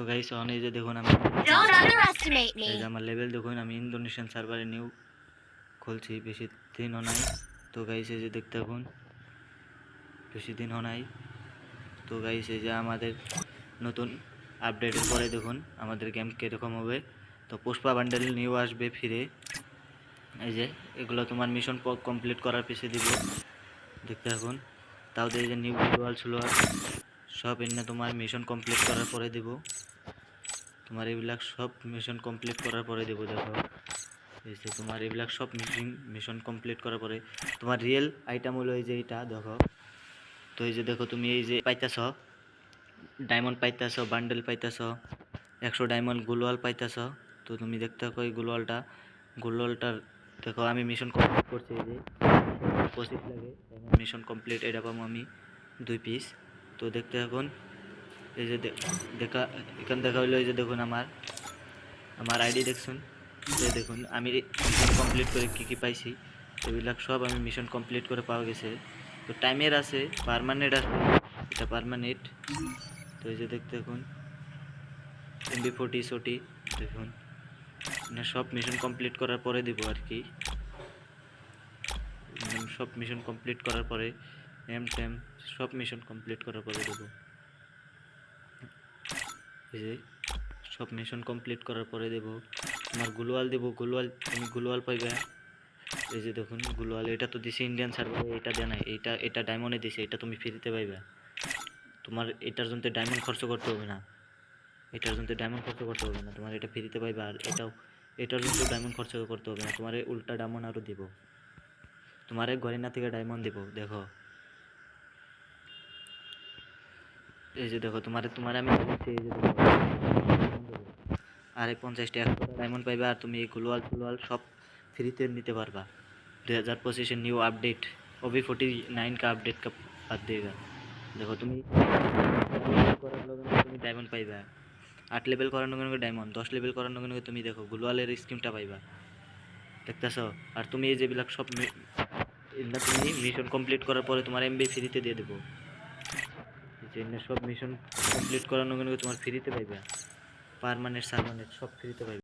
তো guys on এই যে দেখুন আমি Don't underestimate এই me. যে আমার লেভেল দেখুন আমি ইন্দোনেশিয়ান সার্ভারে নিউ খুলছি বেশি দিনও নাই। তো গাইস এই যে দেখতে থাকুন বেশি দিনও নাই। তো গাইস এই যে আমাদের নতুন আপডেটের পরে দেখুন আমাদের গেম কীরকম হবে। তো পুষ্পা বান্ডেল নিউ আসবে ফিরে। এই যে এগুলো তোমার মিশন কমপ্লিট করার পিছে দিব, দেখতে থাকুন। তাও এই যে নিউ গ্লোয়াল ছিল সব এনে তোমার মিশন কমপ্লিট করার পরে দেব। তোমার এইবিলাক সব মিশন কমপ্লিট করার পরে দেব। দেখো এই যে তোমার এইবিলাক সব মিশন কমপ্লিট করার পরে তোমার রিয়েল আইটেম হলো এই যে এইটা দেখো। তো এই যে দেখো তুমি এই যে পাইতাছ ডায়মন্ড পাইতাছ, বান্ডেল পাইতাছ, 100 ডায়মন্ড গ্লোয়াল পাইতাছ। তো তুমি দেখতে থাকো এই গ্লোয়ালটার দেখো আমি মিশন কমপ্লিট করছি। এই যে 25 লাগে মিশন কমপ্লিট, এটা পাবো আমি 2 পিস। তো দেখতে থাকুন এই যে দেখা এখানে দেখা হইলো এই যে দেখুন আমার আইডি দেখুন। এই দেখুন আমি মিশন কমপ্লিট করে কি পাইছি এগুলো সব আমি মিশন কমপ্লিট করে পাওয়া গেছে। তো টাইমের আছে, পার্মানেন্ট আছে, এটা পার্মানেন্ট। তো এই যে দেখতে দেখুন MB40 সোটি দেখুন না সব মিশন কমপ্লিট করার পরে দিব আর কি। সব মিশন কমপ্লিট করার পরে টেম সব মিশন কমপ্লিট করার পরে দেবো। এই যে সব মিশন কমপ্লিট করার পরে দেব তোমার গ্লোয়াল দেব। গ্লোয়াল তুমি গ্লোয়াল পাইবে। এই যে দেখুন গ্লোয়াল এটা তো দিছে ইন্ডিয়ান সার্ভারে, এটা দেয় নাই, এটা ডায়মন্ডে দিছে, এটা তুমি ফ্রিতে পাইবে। তোমার এটার জন্য ডায়মন্ড খরচ করতে হবে না, তোমার এটা ফ্রিতে পাইবে। আর এটার জন্য ডায়মন্ড খরচ করতে হবে না, তোমার উল্টা ডায়মন্ড আরও দিব, তোমার গরিনা থেকে ডায়মন্ড দিব। দেখো এই যে দেখো তোমার আমি এই যে দেখো আর 50 টাকা ডায়মন্ড পাইবা। আর তুমি এই গ্লোয়াল সব ফ্রিতে নিতে পারবা। 2025 নিউ अपडेट OB49 का अपडेट का बाद देगा। देखो তুমি তুমি ডায়মন্ড পাইবা, 8 লেভেল করার নগে ডায়মন্ড, 10 লেভেল করার নগে তুমি দেখো গ্লোয়ালের স্কিমটা পাইবা, দেখতেছো। আর তুমি এই যেবিলাক সব তুমি মিশন কমপ্লিট করার পরে তোমার এমবি ফ্রিতে দিয়ে দেবো। যে সব মিশন কমপ্লিট করার নগে তোমার ফ্রিতে পাইবা, পার্মানেন্ট সার্মানেন্ট সব ফ্রিতে পাইবা।